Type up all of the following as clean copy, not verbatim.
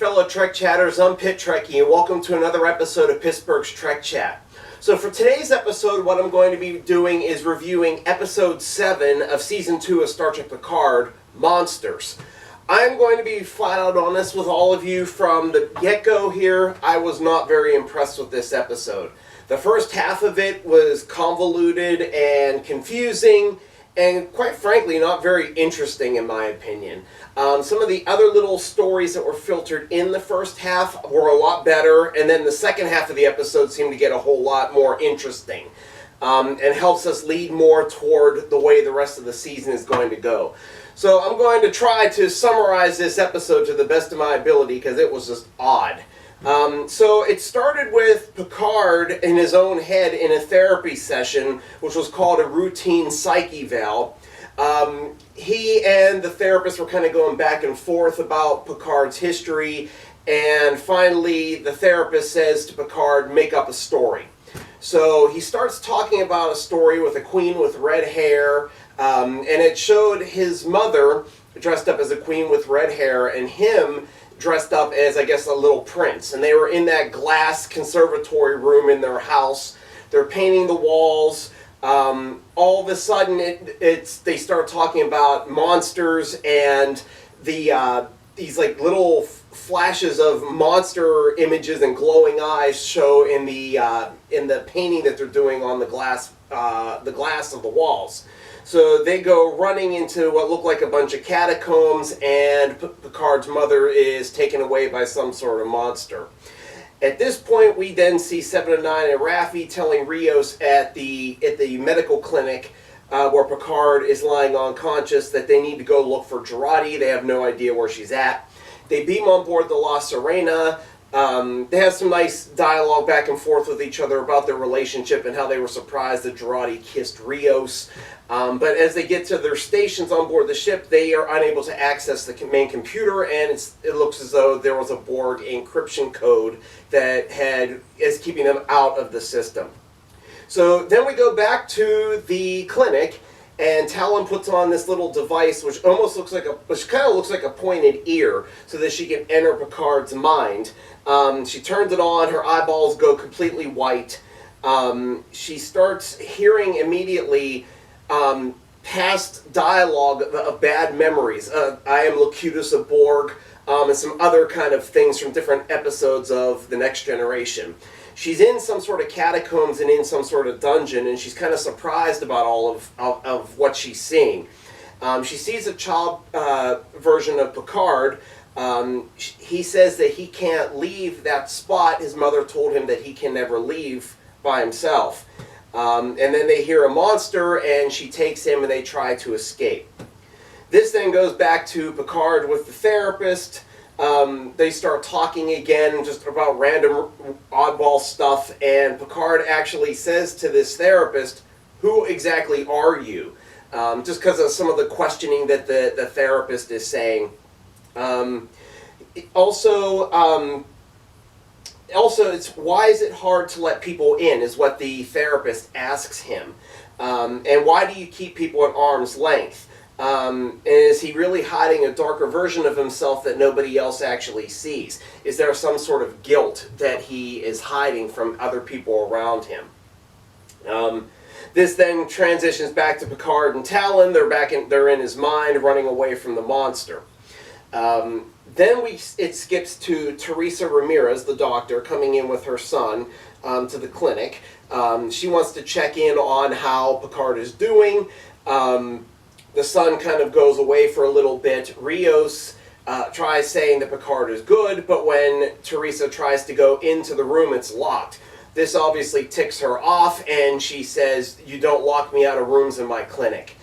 fellow Trek Chatters, I'm Pit Trekkie, and welcome to another episode of Pittsburgh's Trek Chat. So for today's episode, what I'm going to be doing is reviewing Episode 7 of Season 2 of Star Trek Picard, Monsters. I'm going to be flat out honest with all of you from the get-go here. I was not very impressed with this episode. The first half of it was convoluted and confusing, and quite frankly, not very interesting in my opinion. Some of the other little stories that were filtered in the first half were a lot better, and then the second half of the episode seemed to get a whole lot more interesting, and helps us lead more toward the way the rest of the season is going to go. So I'm going to try to summarize this episode to the best of my ability, because it was just odd. So it started with Picard in his own head in a therapy session, which was called a routine psych eval. He and the therapist were kind of going back and forth about Picard's history, and finally the therapist says to Picard, make up a story. So he starts talking about a story with a queen with red hair, and it showed his mother dressed up as a queen with red hair, and him dressed up as, I guess, a little prince. And they were in that glass conservatory room in their house. They're painting the walls. All of a sudden, they start talking about monsters, and these like little flashes of monster images and glowing eyes show in the painting that they're doing on the glass of the walls. So they go running into what look like a bunch of catacombs, and Picard's mother is taken away by some sort of monster. At this point, we then see 7 and 9 and Raffi telling Rios at the medical clinic where Picard is lying unconscious that they need to go look for Jurati. They have no idea where she's at. They beam on board the La Sirena. They have some nice dialogue back and forth with each other about their relationship and how they were surprised that Jurati kissed Rios. But as they get to their stations on board the ship, they are unable to access the main computer, and it looks as though there was a Borg encryption code that is keeping them out of the system. So then we go back to the clinic, and Talon puts on this little device which kind of looks like a pointed ear, so that she can enter Picard's mind. She turns it on, her eyeballs go completely white. She starts hearing immediately past dialogue of bad memories. I am Locutus of Borg, and some other kind of things from different episodes of The Next Generation. She's in some sort of catacombs and in some sort of dungeon, and she's kind of surprised about all of what she's seeing. She sees a child version of Picard. He says that he can't leave that spot. His mother told him that he can never leave by himself. And then they hear a monster, and she takes him, and they try to escape. This then goes back to Picard with the therapist. They start talking again just about random oddball stuff, and Picard actually says to this therapist, who exactly are you? Just because of some of the questioning that the therapist is saying. Also, it's why is it hard to let people in, is what the therapist asks him. And why do you keep people at arm's length? And is he really hiding a darker version of himself that nobody else actually sees? Is there some sort of guilt that he is hiding from other people around him? This then transitions back to Picard and Talon. They're in his mind, running away from the monster. Then it skips to Teresa Ramirez, the doctor, coming in with her son to the clinic. She wants to check in on how Picard is doing. The son kind of goes away for a little bit. Rios tries saying that Picard is good, but when Teresa tries to go into the room, it's locked. This obviously ticks her off, and she says, "You don't lock me out of rooms in my clinic."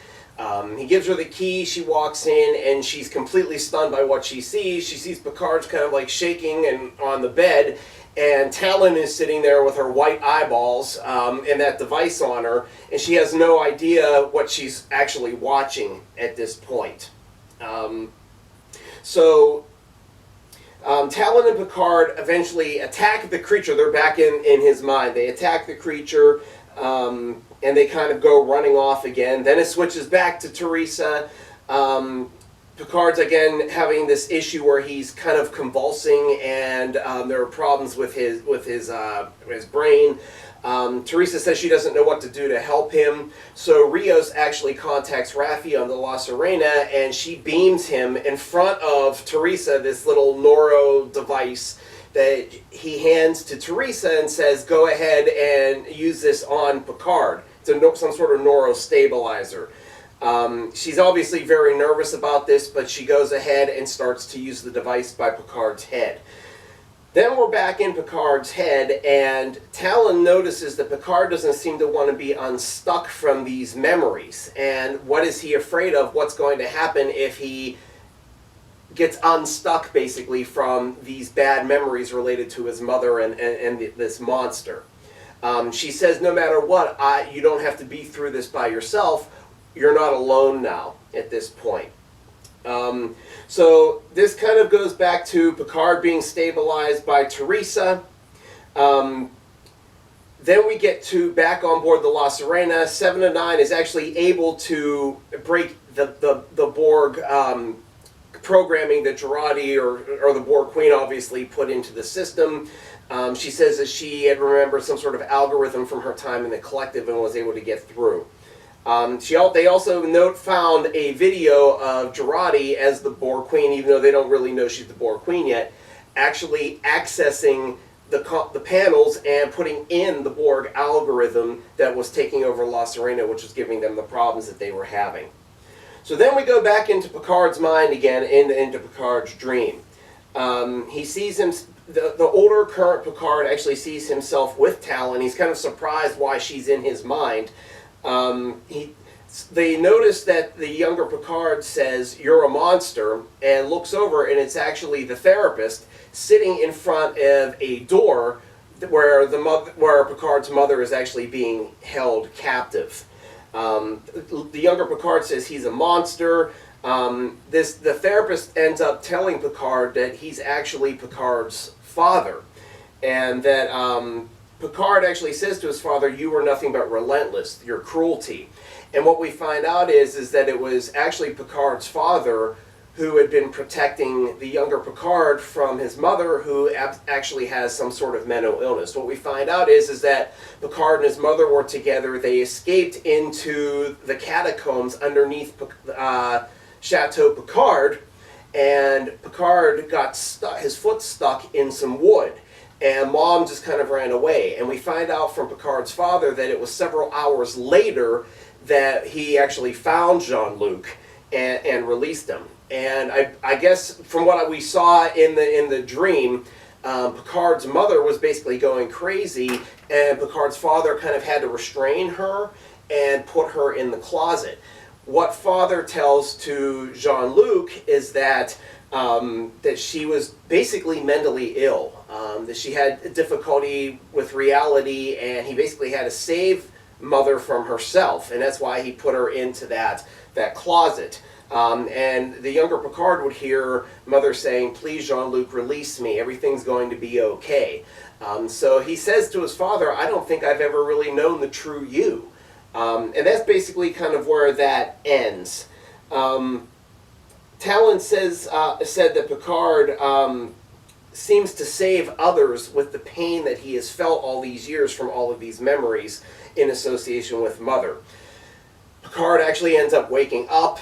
He gives her the key, she walks in, and she's completely stunned by what she sees. She sees Picard's kind of like shaking and on the bed, and Talon is sitting there with her white eyeballs and that device on her, and she has no idea what she's actually watching at this point. Talon and Picard eventually attack the creature. They're back in his mind. They attack the creature, and they kind of go running off again. Then it switches back to Teresa. Picard's again having this issue where he's kind of convulsing, and there are problems with his brain. Teresa says she doesn't know what to do to help him, so Rios actually contacts Raffi on the La Sirena, and she beams him in front of Teresa this little Noro device that he hands to Teresa and says, go ahead and use this on Picard. It's some sort of Noro stabilizer. She's obviously very nervous about this, but she goes ahead and starts to use the device by Picard's head. Then we're back in Picard's head, and Talon notices that Picard doesn't seem to want to be unstuck from these memories. And what is he afraid of? What's going to happen if he gets unstuck, basically, from these bad memories related to his mother and this monster? She says, no matter what, you don't have to be through this by yourself. You're not alone now at this point. So this kind of goes back to Picard being stabilized by Teresa. Then we get to back on board the La Sirena. 7 of 9 is actually able to break the Borg programming that Jurati or the Borg Queen obviously put into the system. She says that she had remembered some sort of algorithm from her time in the collective and was able to get through. They also found a video of Jurati as the Borg Queen, even though they don't really know she's the Borg Queen yet, actually accessing the panels and putting in the Borg algorithm that was taking over La Sirena, which was giving them the problems that they were having. So then we go back into Picard's mind again, into Picard's dream. He sees him. The older current Picard actually sees himself with Talon. He's kind of surprised why she's in his mind. They notice that the younger Picard says, "You're a monster," and looks over, and it's actually the therapist sitting in front of a door where Picard's mother is actually being held captive. The younger Picard says he's a monster. The therapist ends up telling Picard that he's actually Picard's father, and that Picard actually says to his father, "You were nothing but relentless, your cruelty." And what we find out is that it was actually Picard's father who had been protecting the younger Picard from his mother, who actually has some sort of mental illness. What we find out is that Picard and his mother were together. They escaped into the catacombs underneath Chateau Picard, and Picard got his foot stuck in some wood. And Mom just kind of ran away. And we find out from Picard's father that it was several hours later that he actually found Jean-Luc and released him. And I guess from what we saw in the dream, Picard's mother was basically going crazy, and Picard's father kind of had to restrain her and put her in the closet. What father tells to Jean-Luc is that she was basically mentally ill, that she had difficulty with reality, and he basically had to save mother from herself, and that's why he put her into that closet. And the younger Picard would hear mother saying, "Please, Jean-Luc, release me. Everything's going to be okay." So he says to his father, "I don't think I've ever really known the true you." And that's basically kind of where that ends. Talon said that Picard seems to save others with the pain that he has felt all these years from all of these memories in association with Mother. Picard actually ends up waking up.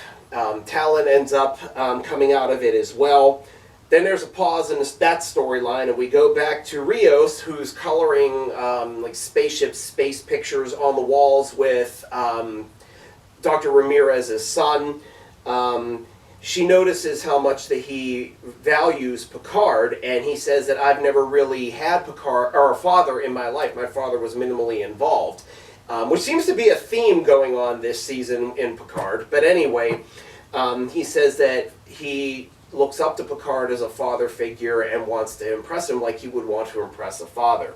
Talon ends up coming out of it as well. Then there's a pause in that storyline, and we go back to Rios, who's coloring like spaceships, space pictures on the walls with Dr. Ramirez's son. She notices how much that he values Picard, and he says that I've never really had Picard or a father in my life. My father was minimally involved, which seems to be a theme going on this season in Picard. But anyway, he says that he looks up to Picard as a father figure and wants to impress him like he would want to impress a father.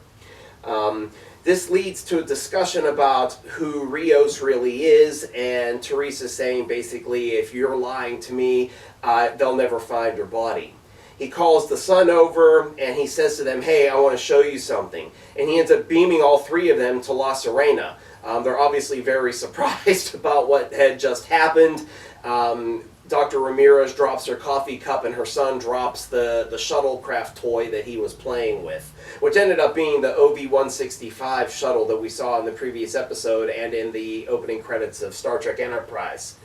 This leads to a discussion about who Rios really is, and Teresa saying basically, if you're lying to me, they'll never find your body. He calls the son over, and he says to them, "Hey, I want to show you something." And he ends up beaming all three of them to La Sirena. They're obviously very surprised about what had just happened. Dr. Ramirez drops her coffee cup and her son drops the shuttlecraft toy that he was playing with, which ended up being the OV-165 shuttle that we saw in the previous episode and in the opening credits of Star Trek Enterprise.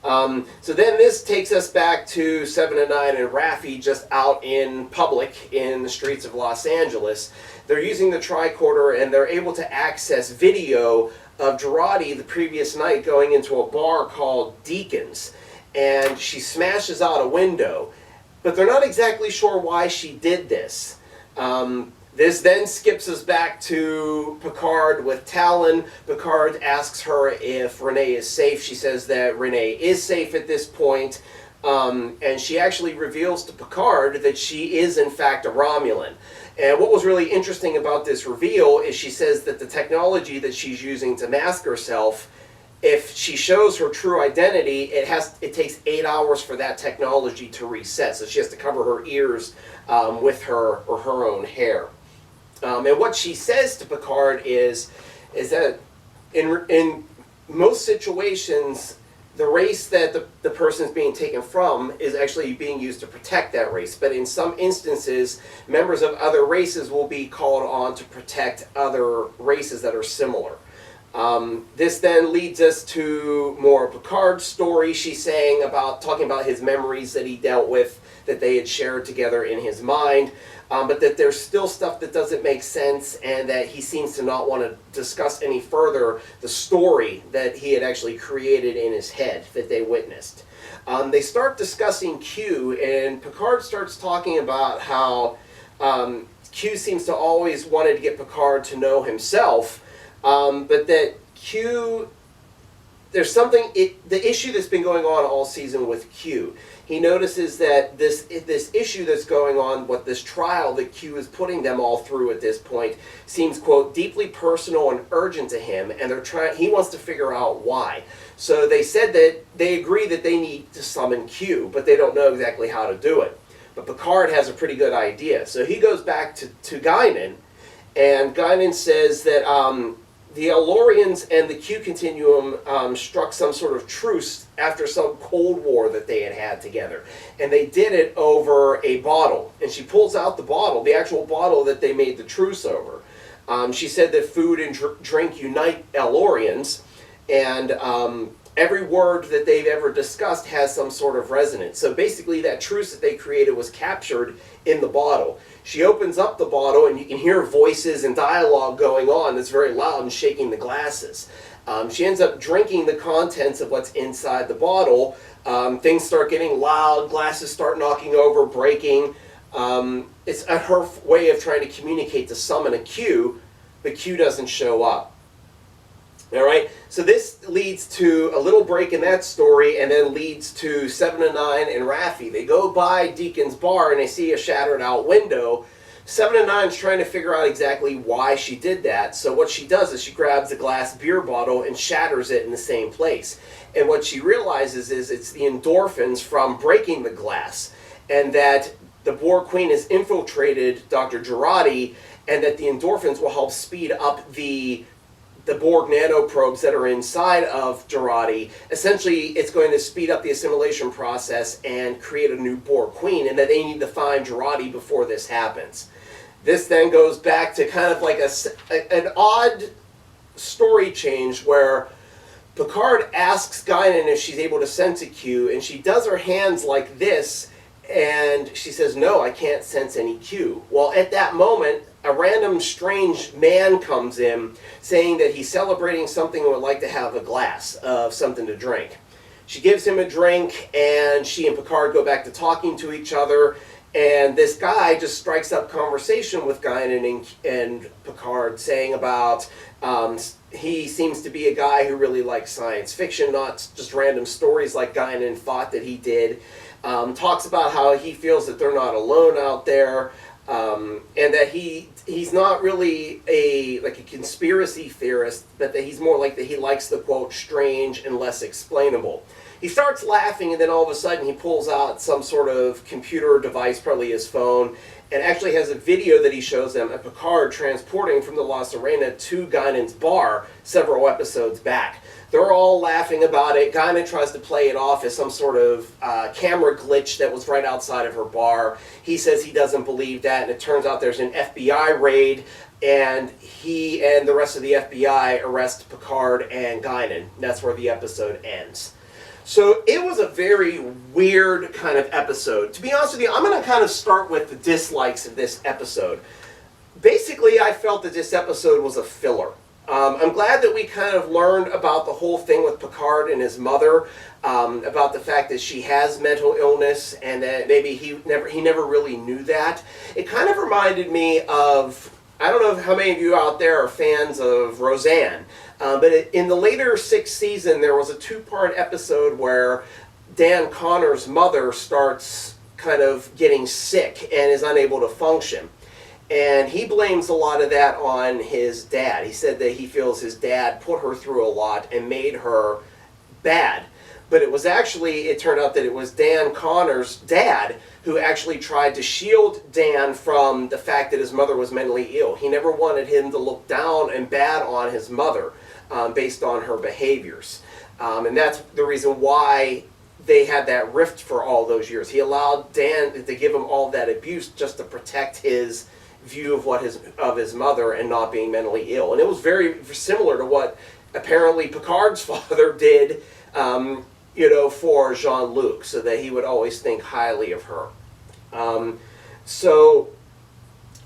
So then this takes us back to 7 and 9 and Raffi just out in public in the streets of Los Angeles. They're using the tricorder and they're able to access video of Jurati the previous night going into a bar called Deacon's. And she smashes out a window. But they're not exactly sure why she did this. This then skips us back to Picard with Talon. Picard asks her if Renee is safe. She says that Renee is safe at this point. And she actually reveals to Picard that she is in fact a Romulan. And what was really interesting about this reveal is she says that the technology that she's using to mask herself, if she shows her true identity, it takes 8 hours for that technology to reset. So she has to cover her ears with her own hair. And what she says to Picard is that in most situations, the race that the person is being taken from is actually being used to protect that race. But in some instances, members of other races will be called on to protect other races that are similar. This then leads us to more Picard's story. She's talking about his memories that he dealt with, that they had shared together in his mind, but that there's still stuff that doesn't make sense and that he seems to not want to discuss any further the story that he had actually created in his head that they witnessed. They start discussing Q, and Picard starts talking about how Q seems to always wanted to get Picard to know himself, but that Q, there's something, the issue that's been going on all season with Q. He notices that this issue that's going on, this trial that Q is putting them all through at this point, seems, quote, deeply personal and urgent to him, and he wants to figure out why. So they said that they agree that they need to summon Q, but they don't know exactly how to do it. But Picard has a pretty good idea. So he goes back to Guinan, and Guinan says that the Elorians and the Q Continuum struck some sort of truce after some Cold War that they had together. And they did it over a bottle. And she pulls out the bottle, the actual bottle that they made the truce over. She said that food and drink unite Elorians, and every word that they've ever discussed has some sort of resonance. So basically that truce that they created was captured in the bottle. She opens up the bottle and you can hear voices and dialogue going on that's very loud and shaking the glasses. She ends up drinking the contents of what's inside the bottle. Things start getting loud, glasses start knocking over, breaking. It's her way of trying to communicate to summon a Q, but Q doesn't show up. All right, so this leads to a little break in that story and then leads to 7 and 9 and Raffi. They go by Deacon's bar and they see a shattered out window. 7 and 9 is trying to figure out exactly why she did that. So what she does is she grabs a glass beer bottle and shatters it in the same place. And what she realizes is it's the endorphins from breaking the glass, and that the Borg Queen has infiltrated Dr. Jurati, and that the endorphins will help speed up the Borg nanoprobes that are inside of Jurati. Essentially, it's going to speed up the assimilation process and create a new Borg Queen, and that they need to find Jurati before this happens. This then goes back to kind of like an odd story change where Picard asks Guinan if she's able to sense a Q, and she does her hands like this, and she says, no, I can't sense any Q. Well, at that moment, a random strange man comes in saying that he's celebrating something and would like to have a glass of something to drink. She gives him a drink, and she and Picard go back to talking to each other, and this guy just strikes up conversation with Guinan and Picard, saying about he seems to be a guy who really likes science fiction, not just random stories like Guinan thought that he did. Talks about how he feels that they're not alone out there, and that he's not really a conspiracy theorist, but that he's more like that he likes the, quote, strange and less explainable. he starts laughing, and then all of a sudden he pulls out some sort of computer device, probably his phone, and actually has a video that he shows them of Picard transporting from the La Sirena to Guinan's bar several episodes back. They're all laughing about it. Guinan tries to play it off as some sort of camera glitch that was right outside of her bar. He says he doesn't believe that, and it turns out there's an FBI raid, and he and the rest of the FBI arrest Picard and Guinan. That's where the episode ends. So it was a very weird kind of episode. To be honest with you, I'm going to kind of start with the dislikes of this episode. Basically, I felt that this episode was a filler. I'm glad that we kind of learned about the whole thing with Picard and his mother, about the fact that she has mental illness and that maybe he never really knew that. It kind of reminded me of, I don't know how many of you out there are fans of Roseanne, but in the later 6th season there was a 2-part episode where Dan Connor's mother starts kind of getting sick and is unable to function. And he blames a lot of that on his dad. He said that he feels his dad put her through a lot and made her bad. But it was actually, it turned out that it was Dan Connor's dad who actually tried to shield Dan from the fact that his mother was mentally ill. He never wanted him to look down and bad on his mother based on her behaviors. And that's the reason why they had that rift for all those years. He allowed Dan to give him all that abuse just to protect his view of his mother and not being mentally ill. And it was very similar to what apparently Picard's father did, for Jean-Luc, so that he would always think highly of her. So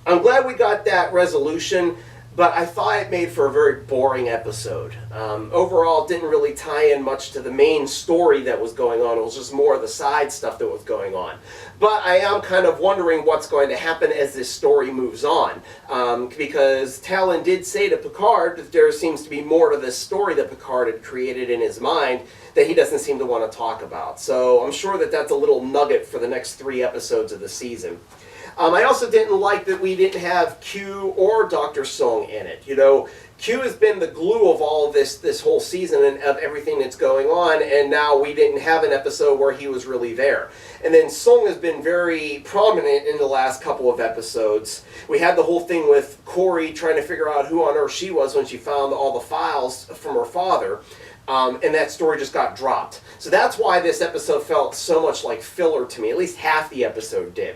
I'm glad we got that resolution, but I thought it made for a very boring episode. Overall, it didn't really tie in much to the main story that was going on. It was just more of the side stuff that was going on. But I am kind of wondering what's going to happen as this story moves on. Because Talon did say to Picard that there seems to be more to this story that Picard had created in his mind that he doesn't seem to want to talk about. So I'm sure that that's a little nugget for the next 3 episodes of the season. I also didn't like that we didn't have Q or Dr. Sung in it. Q has been the glue of all of this whole season and of everything that's going on, and now we didn't have an episode where he was really there. And then Sung has been very prominent in the last couple of episodes. We had the whole thing with Corey trying to figure out who on earth she was when she found all the files from her father. And that story just got dropped. So that's why this episode felt so much like filler to me. At least half the episode did.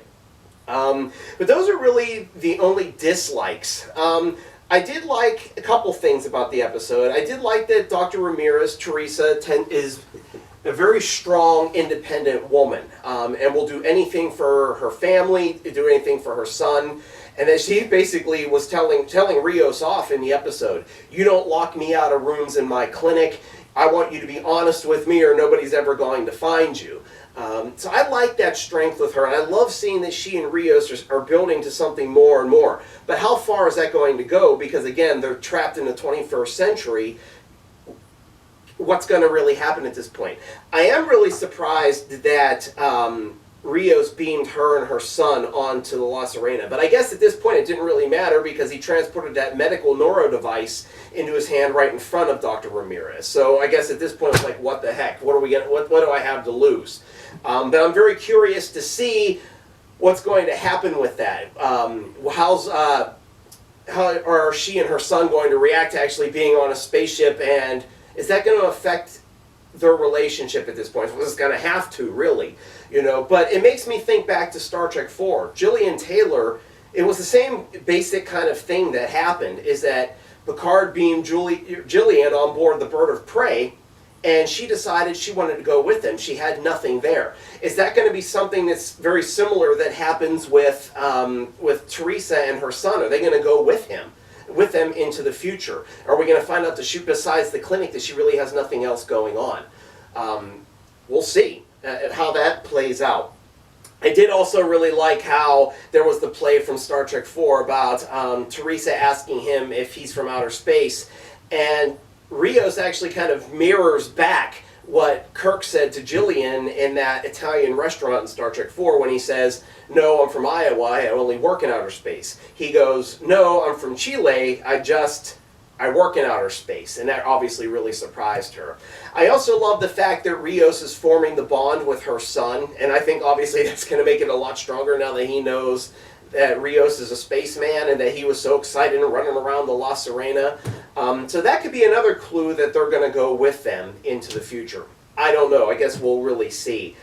But those are really the only dislikes. I did like a couple things about the episode. I did like that Dr. Ramirez, Teresa, is a very strong, independent woman, and will do anything for her family, do anything for her son. And then she basically was telling Rios off in the episode, "You don't lock me out of rooms in my clinic. I want you to be honest with me or nobody's ever going to find you." So I like that strength with her, and I love seeing that she and Rios are building to something more and more. But how far is that going to go? Because again, they're trapped in the 21st century. What's going to really happen at this point? I am really surprised that Rios beamed her and her son onto the La Sirena. But I guess at this point it didn't really matter because he transported that medical neuro device into his hand right in front of Dr. Ramirez. So I guess at this point it's like, what the heck? What do I have to lose? But I'm very curious to see what's going to happen with that. How are she and her son going to react to actually being on a spaceship, and is that going to affect their relationship at this point? Well, it's going to have to, really. But it makes me think back to Star Trek 4. Gillian Taylor, it was the same basic kind of thing that happened, is that Picard beamed Gillian on board the Bird of Prey, and she decided she wanted to go with him. She had nothing there. Is that going to be something that's very similar that happens with Teresa and her son? Are they going to go with them into the future? Are we going to find out that besides the clinic that she really has nothing else going on? We'll see how that plays out. I did also really like how there was the play from Star Trek 4 about Teresa asking him if he's from outer space, and Rios actually kind of mirrors back what Kirk said to Gillian in that Italian restaurant in Star Trek 4 when he says, "No, I'm from Iowa, I only work in outer space." He goes, "No, I'm from Chile, I just I work in outer space, and that obviously really surprised her. I also love the fact that Rios is forming the bond with her son, and I think obviously that's going to make it a lot stronger now that he knows that Rios is a spaceman and that he was so excited and running around the La Sirena. So that could be another clue that they're going to go with them into the future. I don't know. I guess we'll really see.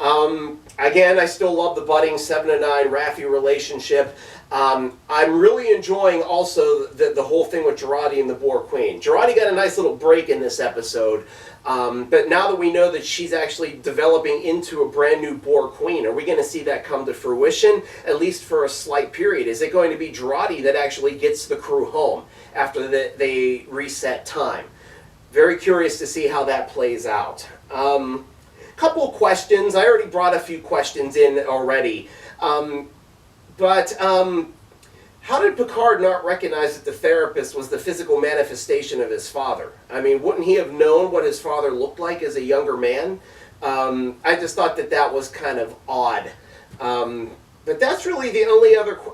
Again, I still love the budding 7 to 9 Raffi relationship. I'm really enjoying also the whole thing with Girardi and the Boar Queen. Girardi got a nice little break in this episode, but now that we know that she's actually developing into a brand new Boar Queen, are we going to see that come to fruition, at least for a slight period? Is it going to be Girardi that actually gets the crew home after they reset time? Very curious to see how that plays out. Couple questions. I already brought a few questions in already. But how did Picard not recognize that the therapist was the physical manifestation of his father? I mean, wouldn't he have known what his father looked like as a younger man? I just thought that that was kind of odd. But that's really the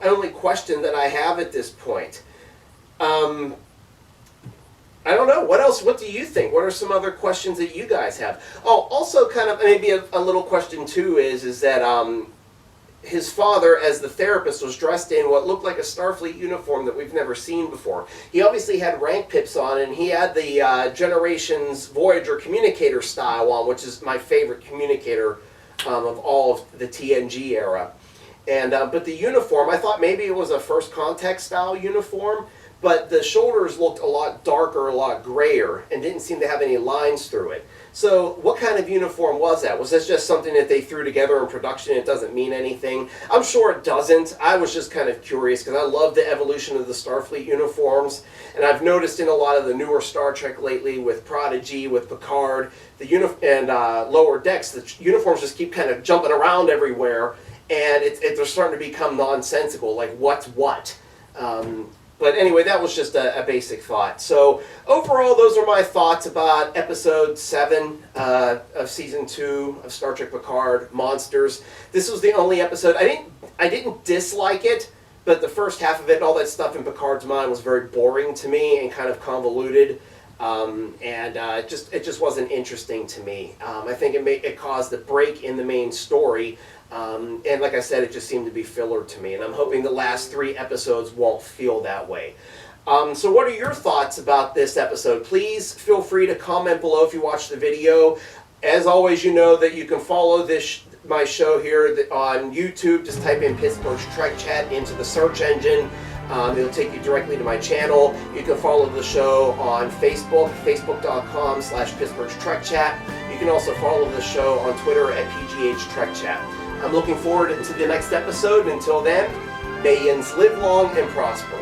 only question that I have at this point. I don't know. What else? What do you think? What are some other questions that you guys have? Oh, also kind of maybe a little question too is that his father, as the therapist, was dressed in what looked like a Starfleet uniform that we've never seen before. He obviously had rank pips on, and he had the Generations Voyager communicator style on, which is my favorite communicator of all of the TNG era. And but the uniform, I thought maybe it was a First Contact style uniform, but the shoulders looked a lot darker, a lot grayer, and didn't seem to have any lines through it. So what kind of uniform was that? Was this just something that they threw together in production? It doesn't mean anything. I'm sure it doesn't. I was just kind of curious because I love the evolution of the Starfleet uniforms. And I've noticed in a lot of the newer Star Trek lately with Prodigy, with Picard, and Lower Decks, the uniforms just keep kind of jumping around everywhere. And they're starting to become nonsensical, like what's what. But anyway, that was just a basic thought. So overall, those are my thoughts about Episode 7 of Season 2 of Star Trek Picard, Monsters. This was the only episode. I didn't dislike it, but the first half of it, all that stuff in Picard's mind was very boring to me and kind of convoluted. It just wasn't interesting to me. I think it caused a break in the main story. And like I said, it just seemed to be filler to me, and I'm hoping the last 3 episodes won't feel that way. So what are your thoughts about this episode? Please feel free to comment below if you watched the video. As always, you know that you can follow my show here on YouTube. Just type in Pittsburgh's Trek Chat into the search engine. It'll take you directly to my channel. You can follow the show on Facebook, facebook.com/Pittsburgh's Trek Chat. You can also follow the show on Twitter at PGH Trek Chat. I'm looking forward to the next episode. Until then, may yins live long and prosper.